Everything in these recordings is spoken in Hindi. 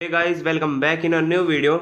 Guys welcome back in a new video.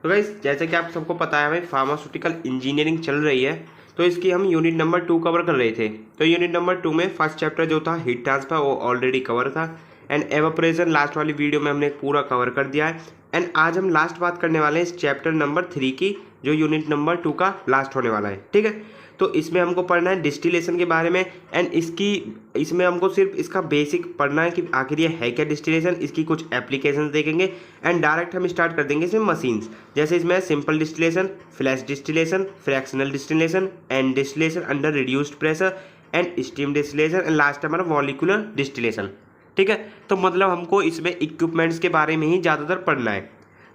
तो गाइस जैसे कि आप सबको पता है हमें फार्मास्यूटिकल इंजीनियरिंग चल रही है, तो इसकी हम यूनिट नंबर 2 कवर कर रहे थे। तो यूनिट नंबर 2 में फर्स्ट चैप्टर जो था हीट ट्रांसफर वो ऑलरेडी कवर था एंड एवापोरेशन लास्ट वाली वीडियो में हमने पूरा कवर कर दिया है। एंड आज हम लास्ट बात करने वाले हैं इस चैप्टर नंबर 3 की, जो यूनिट नंबर 2 का लास्ट होने वाला है। ठीक है, तो इसमें हमको पढ़ना है डिस्टिलेशन के बारे में एंड इसमें हमको सिर्फ इसका बेसिक पढ़ना है कि आखिर ये है क्या डिस्टिलेशन, इसकी कुछ एप्लीकेशंस देखेंगे एंड डायरेक्ट हम स्टार्ट कर देंगे इसमें मशीन्स। जैसे इसमें simple distillation, flash distillation, fractional distillation and distillation under reduced pressure and steam distillation and last हमारा मॉलिक्यूलर डिस्टिलेशन। ठीक है, तो मतलब हमको इसमें इक्विपमेंट्स के बारे में ही ज़्यादातर पढ़ना है।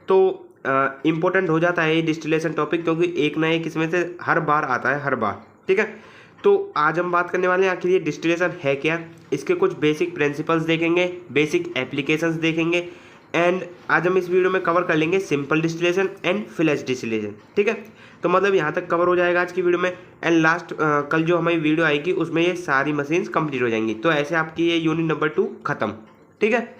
तो इम्पोर्टेंट हो जाता है ये डिस्टिलेशन टॉपिक, क्योंकि एक ना एक इसमें से हर बार आता है, हर बार। ठीक है, तो आज हम बात करने वाले हैं आखिर ये डिस्टिलेशन है क्या, इसके कुछ बेसिक प्रिंसिपल्स देखेंगे, बेसिक एप्लीकेशंस देखेंगे एंड आज हम इस वीडियो में कवर कर लेंगे simple distillation and flash distillation. ठीक है, तो मतलब यहाँ तक कवर हो जाएगा आज की वीडियो में एंड लास्ट कल जो हमारी वीडियो आएगी उसमें ये सारी मशीन्स कंप्लीट हो जाएंगी। तो ऐसे आपकी ये यूनिट नंबर 2 खत्म। ठीक है,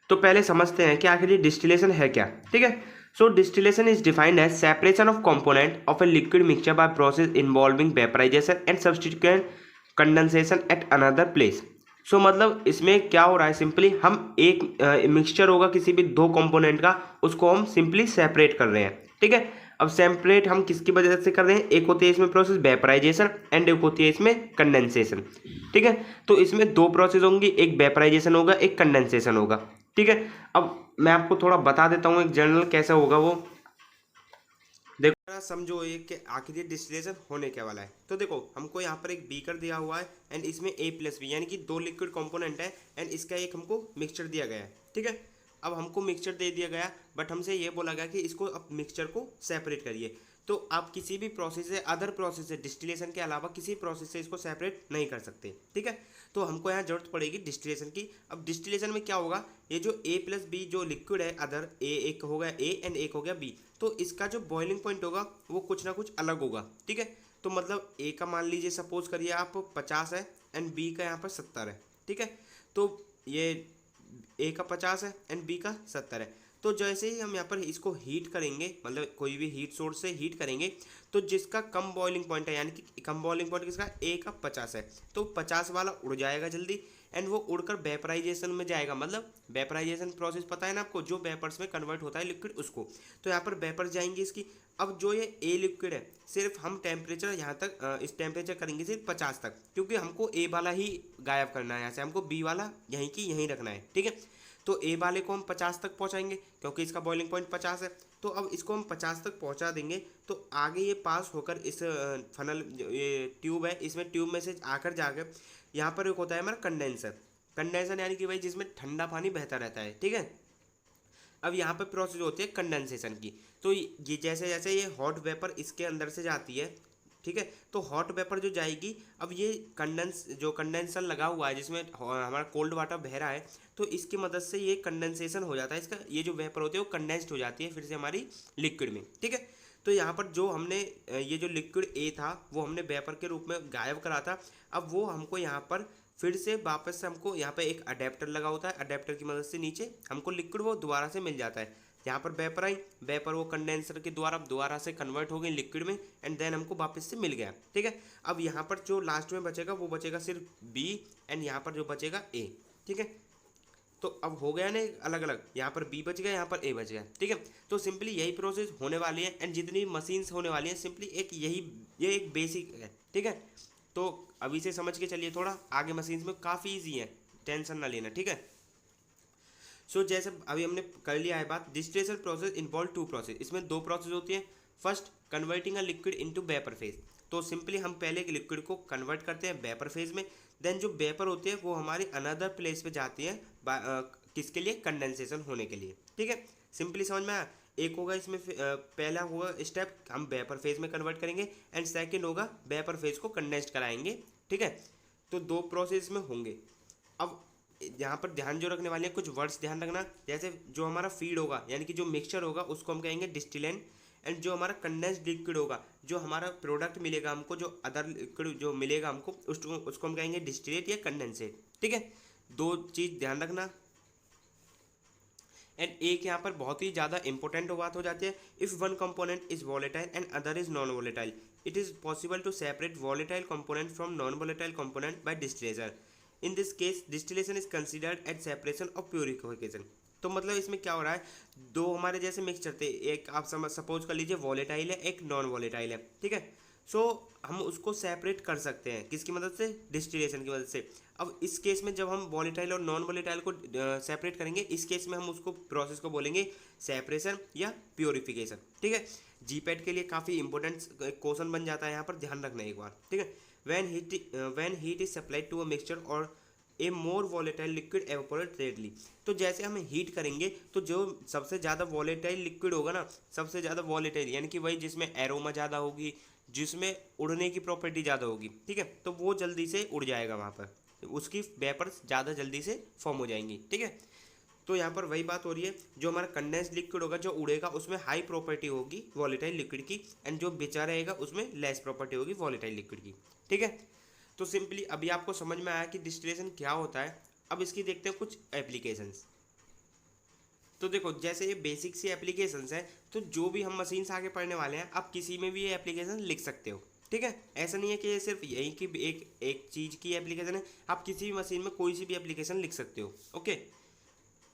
तो पहले समझते हैं कि आखिर ये डिस्टिलेशन है क्या। ठीक है, so distillation is defined as separation of component of a liquid mixture by process involving vaporisation and substituent condensation at another place. So मतलब इसमें क्या हो रहा है, सिंपली हम एक मिक्सचर होगा किसी भी दो कंपोनेंट का, उसको हम सिंपली सेपरेट कर रहे हैं। ठीक है, अब सेपरेट हम किसकी वजह से कर रहे हैं, एक होती है इसमें प्रोसेस वेपराइजेशन एंड एक होती है इसमें कंडेंसेशन। ठीक है, तो इसमें दो प्रोसेस होंगी, एक वेपराइजेशन होगा, एक कंडेंसेशन होगा। ठीक है, अब मैं आपको थोड़ा बता देता हूँ एक जनरल कैसा होगा वो। देखो जरा समझो ये कि आखिर ये डिस्टिलेशन होने क्या वाला है। तो देखो हमको यहाँ पर एक बीकर दिया हुआ है एंड इसमें A+B यानी कि दो लिक्विड कंपोनेंट है एंड इसका एक हमको मिक्सचर दिया गया है। ठीक है, अब हमको मिक्सचर दे दिया गया बट हमसे ये बोला गया कि इसको अब मिक्सचर को सेपरेट करिए। तो आप किसी भी प्रोसेस से, अदर प्रोसेस से, डिस्टिलेशन के अलावा किसी प्रोसेस से इसको सेपरेट नहीं कर सकते। ठीक है, तो हमको यहाँ जरूरत पड़ेगी डिस्टिलेशन की। अब डिस्टिलेशन में क्या होगा, ये जो A+B जो लिक्विड है, अदर एक हो गया A एंड एक हो गया B, तो इसका जो बॉइलिंग पॉइंट होगा वो कुछ ना कुछ अलग होगा। ठीक है, तो मतलब A का मान लीजिए सपोज करिए आप 50 है एंड B का यहाँ पर 70 है। ठीक है, तो ये A का 50 है एंड B का 70 है। तो जैसे ही हम यहाँ पर इसको हीट करेंगे, मतलब कोई भी हीट सोर्स से हीट करेंगे, तो जिसका कम बॉइलिंग पॉइंट है, यानी कि कम बॉइलिंग पॉइंट किसका, A का 50 है, तो 50 वाला उड़ जाएगा जल्दी एंड वो उड़कर वेपराइजेशन में जाएगा। मतलब वेपराइजेशन प्रोसेस पता है ना आपको, जो वेपर्स में कन्वर्ट होता है लिक्विड उसको। तो यहाँ पर वेपर्स जाएंगी इसकी। अब जो ये A लिक्विड है, सिर्फ हम टेम्परेचर यहाँ तक इस टेम्परेचर करेंगे सिर्फ 50 तक, क्योंकि हमको A वाला ही गायब करना है, यहाँ से हमको B वाला यहीं की यहीं रखना है। ठीक है, तो A वाले को हम 50 तक पहुँचाएंगे क्योंकि इसका बॉइलिंग पॉइंट 50 है। तो अब इसको हम 50 तक पहुँचा देंगे, तो आगे ये पास होकर इस फनल, ये ट्यूब है, इसमें ट्यूब में से आकर जाकर यहाँ पर एक होता है हमारा कंडेंसर। कंडेंसर यानी कि भाई जिसमें ठंडा पानी बहता रहता है। ठीक है, अब यहाँ पर प्रोसेस होती है कंडेंसेशन की। तो ये जैसे जैसे ये हॉट वेपर इसके अंदर से जाती है, ठीक है, तो हॉट वेपर जो जाएगी, अब ये जो कंडेंसर लगा हुआ है जिसमें हमारा कोल्ड वाटर बह रहा है, तो इसकी मदद से ये कंडेंसेशन हो जाता है, इसका ये जो वेपर होती है वो कंडेंस्ड हो जाती है फिर से हमारी लिक्विड में। ठीक है, तो यहाँ पर जो हमने ये जो लिक्विड A था वो हमने वेपर के रूप में गायब करा था, अब वो हमको यहाँ पर फिर से वापस से हमको यहाँ पे एक अडेप्टर लगा होता है, अडेप्टर की मदद से नीचे हमको लिक्विड वो दोबारा से मिल जाता है। यहाँ पर वेपर आई, वेपर वो कंडेंसर के द्वारा दोबारा से कन्वर्ट हो गई लिक्विड में एंड देन हमको वापस से मिल गया। ठीक है, अब यहाँ पर जो लास्ट में बचेगा वो बचेगा सिर्फ B एंड यहाँ पर जो बचेगा A। ठीक है, तो अब हो गया ना अलग अलग, यहाँ पर B बच गया, यहाँ पर A बच गया। ठीक है, तो सिंपली यही प्रोसेस होने वाली है एंड जितनी मशीन्स होने वाली हैं सिंपली एक यही, ये एक बेसिक है। ठीक है, तो अभी से समझ के चलिए, थोड़ा आगे मशीन्स में काफ़ी ईजी है, टेंशन ना लेना। ठीक है, सो जैसे अभी हमने कर लिया है बात, distillation process involve two process, इसमें दो प्रोसेस होती है। First, converting a liquid into vapour phase, तो सिंपली हम पहले एक लिक्विड को कन्वर्ट करते हैं वेपर फेज में, देन जो वेपर होती है वो हमारी अनदर प्लेस पे जाती है किसके लिए, कंडेंसेशन होने के लिए। ठीक है, सिंपली समझ में आया। एक होगा इसमें पहला होगा स्टेप हम वेपर फेज में कन्वर्ट करेंगे एंड सेकंड होगा वेपर फेज को कंडेंस्ड कराएंगे। ठीक है, तो दो प्रोसेस में होंगे। अब यहाँ पर ध्यान जो रखने वाले हैं, कुछ वर्ड्स ध्यान रखना, जैसे जो हमारा फीड होगा यानी कि जो मिक्सचर होगा उसको हम कहेंगे डिस्टिलेंट एंड जो हमारा कंडेंस्ड लिक्विड होगा, जो हमारा प्रोडक्ट मिलेगा हमको, जो अदर लिक्विड जो मिलेगा हमको, उसको हम कहेंगे डिस्टिलेट या कंडेंसेट। ठीक है, दो चीज़ ध्यान रखना। एंड एक यहाँ पर बहुत ही ज़्यादा इंपॉर्टेंट बात हो जाती है, if one component is volatile and other is non volatile, it is possible to separate volatile component from non volatile component by distillation. In this case distillation is considered at separation of purification. तो मतलब इसमें क्या हो रहा है, दो हमारे जैसे मिक्सचर थे, एक आप सपोज कर लीजिए वॉलेटाइल है, एक नॉन वॉलेटाइल है, ठीक है। सो हम उसको सेपरेट कर सकते हैं किसकी मदद से, डिस्टिलेशन की मदद से। अब इस केस में जब हम वॉलेटाइल और नॉन वॉलेटाइल को सेपरेट करेंगे, इस केस में हम उसको प्रोसेस को बोलेंगे सेपरेशन या प्योरिफिकेशन, ठीक है। जीपैट के लिए काफ़ी इंपॉर्टेंट क्वेश्चन बन जाता है, यहाँ पर ध्यान रखना एक बार, ठीक है। When heat is supplied to a mixture और a more volatile liquid evaporate readily. तो जैसे हम हीट करेंगे तो जो सबसे ज़्यादा वॉलेटाइल लिक्विड होगा ना, सबसे ज़्यादा वॉलेटाइल यानी कि वही जिसमें एरोमा ज़्यादा होगी, जिसमें उड़ने की प्रॉपर्टी ज़्यादा होगी, ठीक है, तो वो जल्दी से उड़ जाएगा वहाँ पर, उसकी वेपर्स ज़्यादा जल्दी से फॉर्म हो जाएंगी, ठीक है। तो यहाँ पर वही बात हो रही है, जो हमारा कंडेंस लिक्विड होगा जो उड़ेगा उसमें हाई प्रॉपर्टी होगी वॉलेटाइल लिक्विड की, एंड जो बचा रहेगा उसमें लेस प्रॉपर्टी होगी वॉलेटाइल लिक्विड की, ठीक है। तो सिंपली अभी आपको समझ में आया कि डिस्टिलेशन क्या होता है। अब इसकी देखते हैं कुछ एप्लीकेशंस। तो देखो जैसे ये बेसिक सी एप्लीकेशंस हैं, तो जो भी हम मशीन से आगे पढ़ने वाले हैं, आप किसी में भी ये एप्लीकेशन लिख सकते हो, ठीक है। ऐसा नहीं है कि ये सिर्फ यही की एक चीज़ की एप्लीकेशन है, आप किसी भी मशीन में कोई सी भी एप्लीकेशन लिख सकते हो, ओके।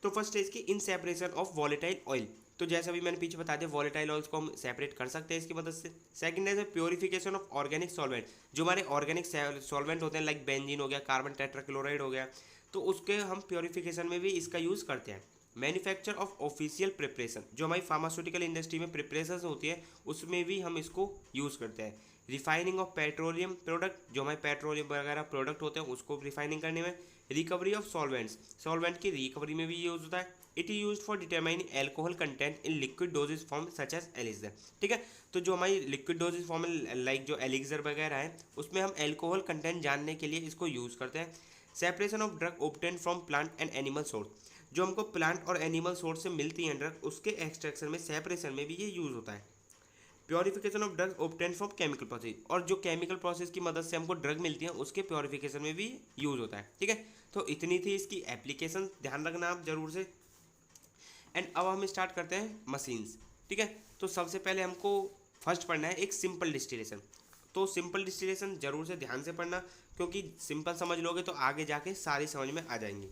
तो फर्स्ट है इसकी in separation of volatile oil. तो जैसे अभी मैंने पीछे बता दिया, वॉलेटाइल ऑयल्स को हम सेपरेट कर सकते हैं इसकी मदद से। सेकंड है प्योरिफिकेशन ऑफ ऑर्गेनिक सॉल्वेंट। जो हमारे ऑर्गेनिक सॉल्वेंट होते हैं लाइक बेंजीन हो गया, कार्बन टेट्राक्लोराइड हो गया, तो उसके हम प्योरिफिकेशन में भी इसका यूज़ करते हैं। मैन्युफैक्चर ऑफ ऑफिशियल प्रिपरेशन, जो हमारी फार्मास्यूटिकल इंडस्ट्री में प्रिपरेशन होती है उसमें भी हम इसको यूज़ करते हैं। रिफाइनिंग ऑफ पेट्रोलियम प्रोडक्ट, जो हमारे पेट्रोलियम वगैरह प्रोडक्ट होते हैं उसको रिफाइनिंग करने में। रिकवरी ऑफ सॉल्वेंट्स, सॉल्वेंट की रिकवरी में भी यूज होता है। It is use for determining alcohol content in liquid dosage form such as elixir, ठीक है। तो जो हमारी लिक्विड डोजेज फॉर्म है लाइक जो एलिक्सर वगैरह है, उसमें हम एल्कोहल कंटेंट जानने के लिए इसको यूज़ करते हैं। Separation of drug obtain from plant and animal source, जो हमको प्लांट और एनिमल सोर्स से मिलती हैं ड्रग, उसके एक्सट्रैक्शन में सेपरेशन में भी ये यूज़ होता है। Purification of drug obtain from chemical process, और जो केमिकल प्रोसेस की मदद से हमको ड्रग मिलती है उसके प्योरिफिकेशन में भी यूज़ होता है, ठीक है। तो इतनी थी इसकी एप्लीकेशन, ध्यान रखना आप जरूर से। एंड अब हम स्टार्ट करते हैं मशीन्स, ठीक है। तो सबसे पहले हमको फर्स्ट पढ़ना है एक सिंपल डिस्टिलेशन। तो सिंपल डिस्टिलेशन जरूर से ध्यान से पढ़ना, क्योंकि सिंपल समझ लोगे तो आगे जाके सारी समझ में आ जाएंगी।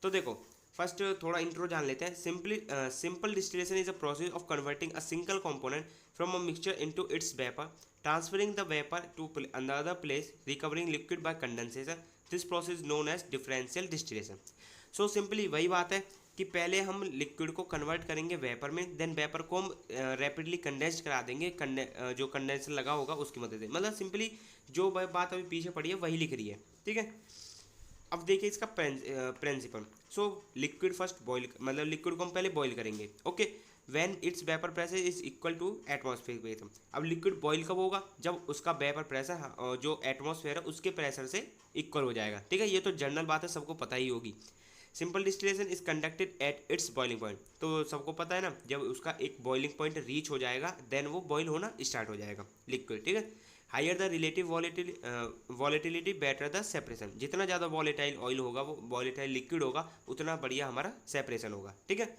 तो देखो फर्स्ट थोड़ा इंट्रो जान लेते हैं। Simple distillation is a process of converting a single component from a mixture into its vapour, transferring the vapour to another place, recovering liquid by condensation. This process known as differential distillation. So simply वही बात है कि पहले हम लिक्विड को कन्वर्ट करेंगे वेपर में, देन वेपर को हम रैपिडली कंडेंस करा देंगे, जो कंडेंसर लगा होगा उसकी मदद से। मतलब सिंपली जो बात अभी पीछे पड़ी है वही लिख रही है, ठीक है। अब देखिए इसका principle. So liquid first boil, मतलब लिक्विड को हम पहले बॉईल करेंगे, okay. When its vapour pressure is equal to atmosphere pressure. अब लिक्विड बॉईल कब होगा, जब उसका वेपर प्रेशर जो एटमॉस्फेयर है उसके प्रेशर से इक्वल हो जाएगा, ठीक है। ये तो जनरल बात है, सबको पता ही होगी। Simple distillation is conducted at its boiling point. तो सबको पता है ना, जब उसका एक बॉइलिंग पॉइंट रीच हो जाएगा देन वो बॉईल होना स्टार्ट हो जाएगा लिक्विड, ठीक है। Higher the relative volatility better the separation. जितना ज़्यादा वॉलेटाइल ऑयल होगा, वो वॉलेटाइल लिक्विड होगा, उतना बढ़िया हमारा सेपरेशन होगा, ठीक है।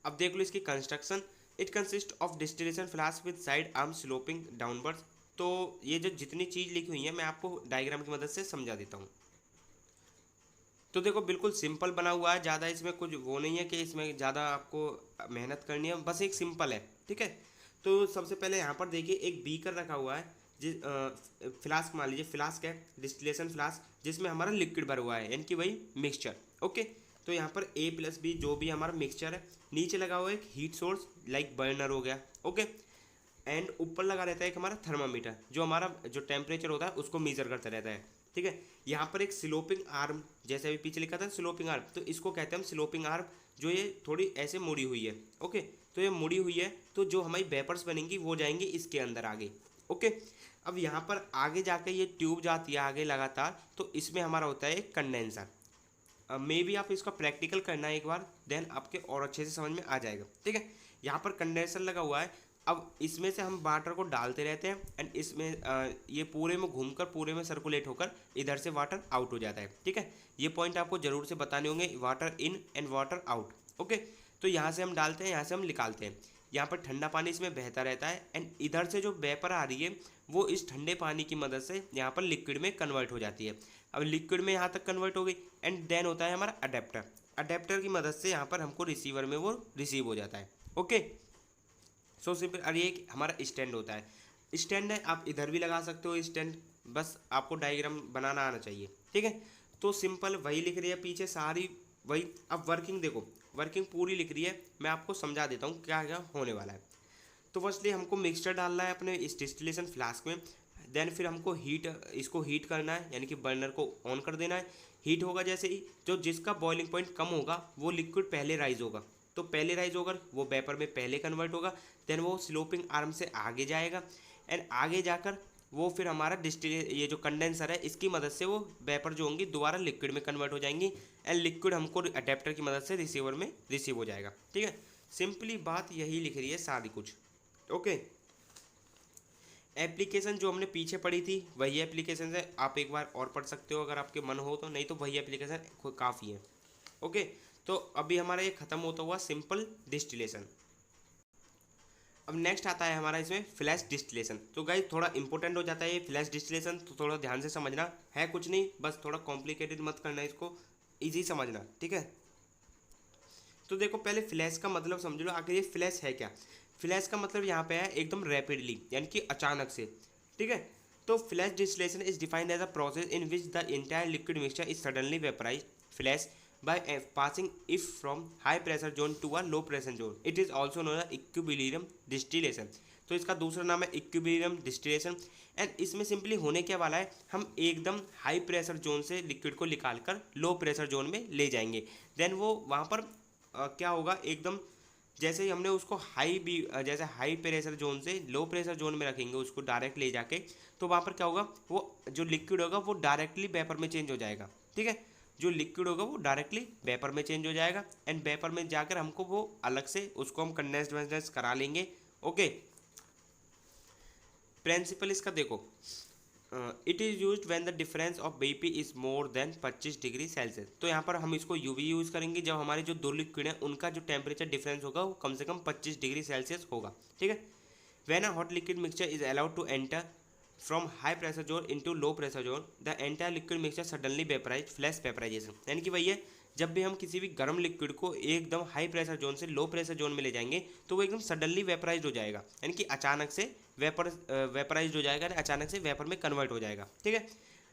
अब देख लो इसकी construction. It consist of distillation flask with side arm sloping downwards. तो ये जो जितनी चीज़ लिखी हुई है मैं आपको डायग्राम की मदद से समझा देता हूँ। तो देखो बिल्कुल सिंपल बना हुआ है, ज़्यादा इसमें कुछ वो नहीं है कि इसमें ज़्यादा आपको मेहनत करनी है, बस एक सिंपल है, ठीक है। तो सबसे पहले यहाँ पर देखिए एक बीकर रखा हुआ है, फ्लास्क मान लीजिए, फ्लास्क है डिस्टिलेशन फ्लास्क, जिसमें हमारा लिक्विड भरा हुआ है, यानी कि वही मिक्सचर, ओके। तो यहाँ पर A+B जो भी हमारा मिक्सचर है, नीचे लगा हुआ है एक हीट सोर्स लाइक बर्नर हो गया, ओके। एंड ऊपर लगा रहता है एक हमारा थर्मामीटर, जो हमारा जो टेम्परेचर होता है उसको मेजर करता रहता है, ठीक है। यहाँ पर एक स्लोपिंग आर्म, जैसे अभी पीछे लिखा था स्लोपिंग आर्म, तो इसको कहते हैं हम स्लोपिंग आर्म, जो ये थोड़ी ऐसे मुड़ी हुई है, ओके। तो ये मुड़ी हुई है, तो जो हमारी वेपर्स बनेंगी वो जाएंगी इसके अंदर आगे, ओके। अब यहाँ पर आगे जाके ये ट्यूब जाती है आगे लगातार, तो इसमें हमारा होता है एक कंडेंसर। मे भी आप इसका प्रैक्टिकल करना है एक बार, देन आपके और अच्छे से समझ में आ जाएगा, ठीक है। यहाँ पर कंडेंसर लगा हुआ है, अब इसमें से हम वाटर को डालते रहते हैं एंड इसमें ये पूरे में घूमकर पूरे में सर्कुलेट होकर इधर से वाटर आउट हो जाता है। ठीक है, ये पॉइंट आपको जरूर से बताने होंगे, water in and water out. Okay, तो यहाँ से हम डालते हैं, यहाँ से हम निकालते हैं। यहाँ पर ठंडा पानी इसमें बहता रहता है एंड इधर से जो वेपर आ रही है वो इस ठंडे पानी की मदद से यहाँ पर लिक्विड में कन्वर्ट हो जाती है। अब लिक्विड में यहाँ तक कन्वर्ट हो गई एंड देन होता है हमारा अडेप्टर। अडेप्टर की मदद से यहाँ पर हमको रिसीवर में वो रिसीव हो जाता है। Okay, so simple. और ये हमारा स्टैंड होता है, स्टैंड है, आप इधर भी लगा सकते हो स्टैंड, बस आपको डायग्राम बनाना आना चाहिए। ठीक है, तो सिंपल वही लिख रही है पीछे सारी वही। अब वर्किंग देखो, वर्किंग पूरी लिख रही है, मैं आपको समझा देता हूँ क्या क्या होने वाला है। तो फर्स्टली हमको मिक्सचर डालना है अपने इस डिस्टिलेशन फ्लास्क में, देन फिर हमको इसको हीट करना है, यानी कि बर्नर को ऑन कर देना है। हीट होगा जैसे ही, जो जिसका बॉइलिंग पॉइंट कम होगा वो लिक्विड पहले राइज होगा, तो पहले राइज होकर वो वेपर में पहले कन्वर्ट होगा, देन वो स्लोपिंग आर्म से आगे जाएगा एंड आगे जाकर वो फिर हमारा ये जो कंडेंसर है इसकी मदद से वो वेपर जो होंगी दोबारा लिक्विड में कन्वर्ट हो जाएंगी एंड लिक्विड हमको अडेप्टर की मदद से रिसीवर में रिसीव हो जाएगा। ठीक है, सिंपली बात यही लिख रही है सारी कुछ। ओके, एप्लीकेशन जो हमने पीछे पढ़ी थी वही एप्लीकेशन है, आप एक बार और पढ़ सकते हो अगर आपके मन हो तो, नहीं तो वही एप्लीकेशन काफ़ी है। ओके, तो अभी हमारा ये खत्म होता हुआ सिंपल डिस्टिलेशन। अब नेक्स्ट आता है हमारा इसमें फ्लैश डिस्टिलेशन। तो गाइस थोड़ा इंपॉर्टेंट हो जाता है ये फ्लैश डिस्टिलेशन, तो थोड़ा ध्यान से समझना है, कुछ नहीं, बस थोड़ा कॉम्प्लिकेटेड मत करना, इसको इजी समझना। ठीक है, तो देखो पहले फ्लैश का मतलब समझ लो, आखिर ये फ्लैश है क्या। फ्लैश का मतलब यहाँ पे है एकदम रैपिडली, यानी कि अचानक से। ठीक है, तो flash distillation is defined as a process in which the entire liquid mixture is suddenly vaporised flash by passing if from high pressure zone to a low pressure zone. It is also known as equilibrium distillation. तो इसका दूसरा नाम है इक्विलिब्रियम डिस्टिलेशन एंड इसमें सिंपली होने क्या वाला है, हम एकदम हाई प्रेशर जोन से लिक्विड को निकाल कर लो प्रेशर जोन में ले जाएंगे। देन वो वहाँ पर क्या होगा, एकदम जैसे ही हमने उसको जैसे हाई प्रेशर जोन से लो प्रेशर जोन में रखेंगे उसको डायरेक्ट ले जाके, तो वहाँ पर क्या होगा, वो जो लिक्विड होगा वो डायरेक्टली वेपर में चेंज हो जाएगा। ठीक है, जो लिक्विड होगा वो डायरेक्टली वेपर में चेंज हो जाएगा एंड वेपर में जाकर हमको वो अलग से उसको हम कंडेंस करा लेंगे। ओके, प्रिंसिपल इसका देखो, it is use when the difference of BP is more than 25 degree Celsius. तो यहाँ पर हम इसको यूवी यूज़ करेंगे जब हमारे जो दो लिक्विड हैं उनका जो टेम्परेचर डिफरेंस होगा वो कम से कम 25 डिग्री सेल्सियस होगा। ठीक है, when a hot liquid mixture is allowed to enter from high pressure zone into low pressure zone the entire liquid mixture suddenly vaporise flash vaporisation. यानी कि वही है, जब भी हम किसी भी गर्म लिक्विड को एकदम हाई प्रेशर जोन से लो प्रेशर जोन में ले जाएंगे तो वो एकदम सडनली वेपराइज हो जाएगा, यानी कि अचानक से वेपराइज हो जाएगा, अचानक से वेपर में कन्वर्ट हो जाएगा। ठीक है,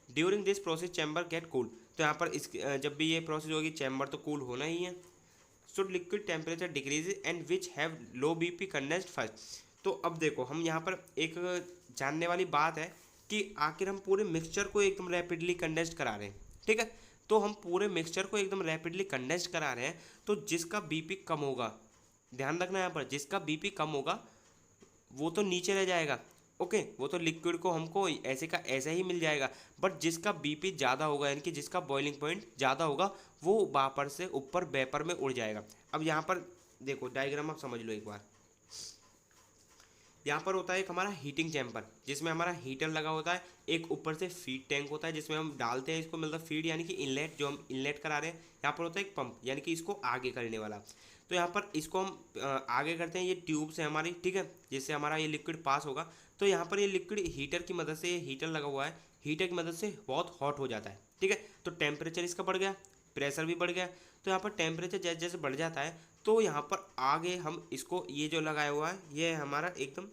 during this process chamber get cool. तो यहाँ पर जब भी ये प्रोसेस होगी चैम्बर तो कूल होना ही है। So liquid temperature decrease and which have low BP condensed first. तो अब देखो हम यहाँ पर एक जानने वाली बात है कि आखिर हम पूरे मिक्सचर को एकदम रैपिडली कंडेंस्ड करा रहे हैं। ठीक है, तो हम पूरे मिक्सचर को एकदम रैपिडली कंडेंस्ड करा रहे हैं, तो जिसका बीपी कम होगा, ध्यान रखना यहाँ पर, जिसका बीपी कम होगा वो तो नीचे रह जाएगा। ओके, वो तो लिक्विड को हमको ऐसे का ऐसा ही मिल जाएगा, बट जिसका बीपी ज़्यादा होगा, यानी कि जिसका बॉइलिंग पॉइंट ज़्यादा होगा, वो वापर से ऊपर वेपर में उड़ जाएगा। अब यहाँ पर देखो डायग्राम आप समझ लो एक बार। यहाँ पर होता है एक हमारा हीटिंग चैम्बर जिसमें हमारा हीटर लगा होता है, एक ऊपर से फीड टैंक होता है जिसमें हम डालते हैं इसको, मतलब फीड यानी कि इनलेट, जो हम इनलेट करा रहे हैं। यहाँ पर होता है एक पंप, यानी कि इसको आगे करने वाला। तो यहाँ पर इसको हम आगे करते हैं, ये ट्यूब से हमारी, ठीक है, जिससे हमारा ये लिक्विड पास होगा। तो यहाँ पर ये लिक्विड हीटर की मदद से, ये हीटर लगा हुआ है, हीटर की मदद से बहुत हॉट हो जाता है। ठीक है, तो टेम्परेचर इसका बढ़ गया, प्रेशर भी बढ़ गया। तो यहाँ पर टेम्परेचर जैसे जैसे बढ़ जाता है तो यहाँ पर आगे हम इसको, ये जो लगाया हुआ है ये हमारा एकदम,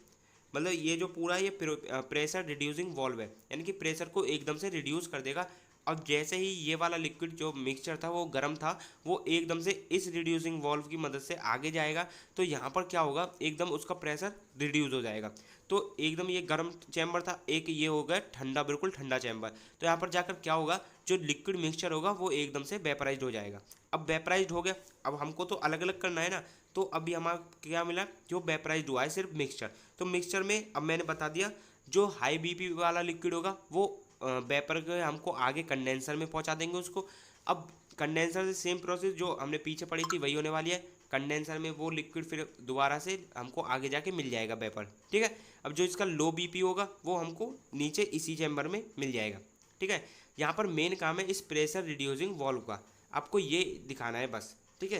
मतलब ये जो पूरा ये प्रेशर रिड्यूसिंग वॉल्व है, यानी कि प्रेशर को एकदम से रिड्यूस कर देगा। अब जैसे ही ये वाला लिक्विड जो मिक्सचर था वो गर्म था, वो एकदम से इस रिड्यूसिंग वॉल्व की मदद से आगे जाएगा। तो यहाँ पर क्या होगा, एकदम उसका प्रेशर रिड्यूस हो जाएगा। तो एकदम ये गर्म चैम्बर था, एक ये हो गया ठंडा, बिल्कुल ठंडा चैम्बर। तो यहाँ पर जाकर क्या होगा, जो लिक्विड मिक्सचर होगा वो एकदम से वेपराइज्ड हो जाएगा। अब वेपराइज्ड हो गया, अब हमको तो अलग अलग करना है ना, तो अभी हमारा क्या मिला, जो वेपराइज्ड हुआ है सिर्फ मिक्सचर। तो मिक्सचर में अब मैंने बता दिया, जो हाई बीपी वाला लिक्विड होगा वो वेपर के हमको आगे कंडेंसर में पहुंचा देंगे उसको। अब कंडेंसर से सेम प्रोसेस जो हमने पीछे पढ़ी थी वही होने वाली है। कंडेंसर में वो लिक्विड फिर दोबारा से हमको आगे जाके मिल जाएगा वेपर, ठीक है। अब जो इसका लो बीपी होगा वो हमको नीचे इसी चैम्बर में मिल जाएगा, ठीक है। यहाँ पर मेन काम है इस प्रेशर रिड्यूसिंग वाल्व का, आपको ये दिखाना है बस, ठीक है।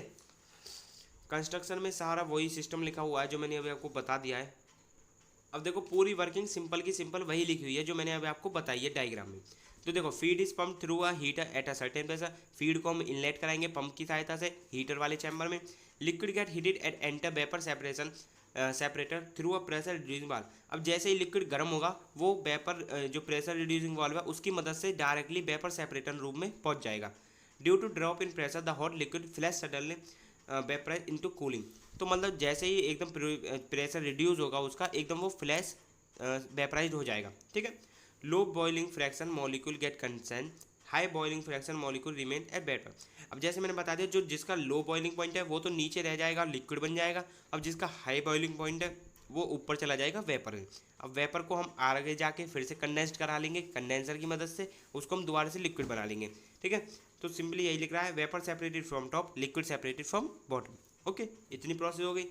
कंस्ट्रक्शन में सारा वही सिस्टम लिखा हुआ है जो मैंने अभी आपको बता दिया है। अब देखो पूरी वर्किंग सिंपल की सिंपल वही लिखी हुई है जो मैंने अभी आपको बताई है डायग्राम में। तो देखो feed is pump through a heater at a certain pressure, feed को हम इनलेट कराएंगे पंप की सहायता से हीटर वाले चैम्बर में। Liquid get heated at enter vapour separation separator through a pressure reducing valve. अब जैसे ही लिक्विड गर्म होगा वो वेपर जो प्रेशर रिड्यूसिंग वाल्व है उसकी मदद से डायरेक्टली वेपर सेपरेटर रूम में पहुंच जाएगा। Due to drop in pressure the hot liquid flash suddenly vaporise into cooling. तो मतलब जैसे ही एकदम प्रेशर रिड्यूस होगा उसका एकदम वो फ्लैश वेपराइज हो जाएगा, ठीक है। Low boiling fraction molecule get consent, high boiling fraction molecule remain at vapour. अब जैसे मैंने बता दिया जो जिसका लो बॉइलिंग पॉइंट है वो तो नीचे रह जाएगा लिक्विड बन जाएगा। अब जिसका हाई बॉइलिंग पॉइंट है वो ऊपर चला जाएगा वेपर में। अब वेपर को हम आगे जाके फिर से कंडेंस्ड करा लेंगे कंडेंसर की मदद से, उसको हम दोबारा से लिक्विड बना लेंगे, ठीक है। तो सिंपली यही लिख रहा है vapour separated from top, liquid separated from bottom. Okay, इतनी प्रोसेस हो गई।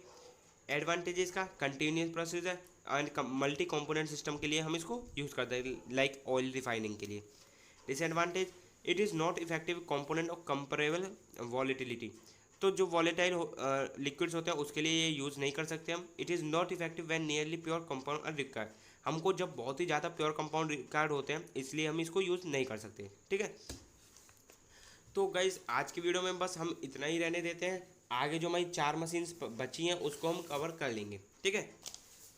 एडवांटेजेस का कंटिन्यूस प्रोसेस है एंड मल्टी कंपोनेंट सिस्टम के लिए हम इसको यूज़ करते हैं लाइक ऑयल रिफाइनिंग के लिए। Disadvantage, it is not effective component of comparable volatility. तो जो वॉलेटाइल लिक्विड्स होते हैं उसके लिए ये यूज़ नहीं कर सकते हम। It is not effective when nearly pure compound are required. हमको जब बहुत ही ज़्यादा प्योर कंपाउंड रिक्वायर्ड होते हैं इसलिए हम इसको यूज़ नहीं कर सकते, ठीक है। तो गाइज आज की वीडियो में बस हम इतना ही रहने देते हैं। आगे जो हमारी 4 मशीन्स बची हैं उसको हम कवर कर लेंगे, ठीक है।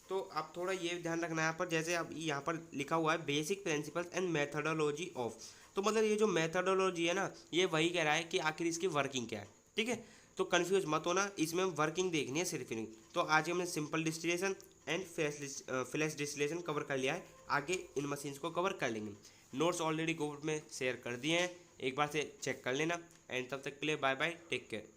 तो आप थोड़ा ये ध्यान रखना है यहाँ पर, जैसे अब यहाँ पर लिखा हुआ है basic principles and methodology of. तो मतलब ये जो मेथडोलॉजी है ना ये वही कह रहा है कि आखिर इसकी वर्किंग क्या है, ठीक है। तो कन्फ्यूज मत होना, इसमें वर्किंग देखनी है सिर्फ नहीं। तो आज हमने simple distillation and flash distillation cover कर लिया है, आगे इन मशीन्स को कवर कर लेंगे। नोट्स ऑलरेडी ग्रुप में शेयर कर दिए हैं, एक बार से चेक कर लेना। एंड तब तक के लिए बाय बाय, टेक केयर।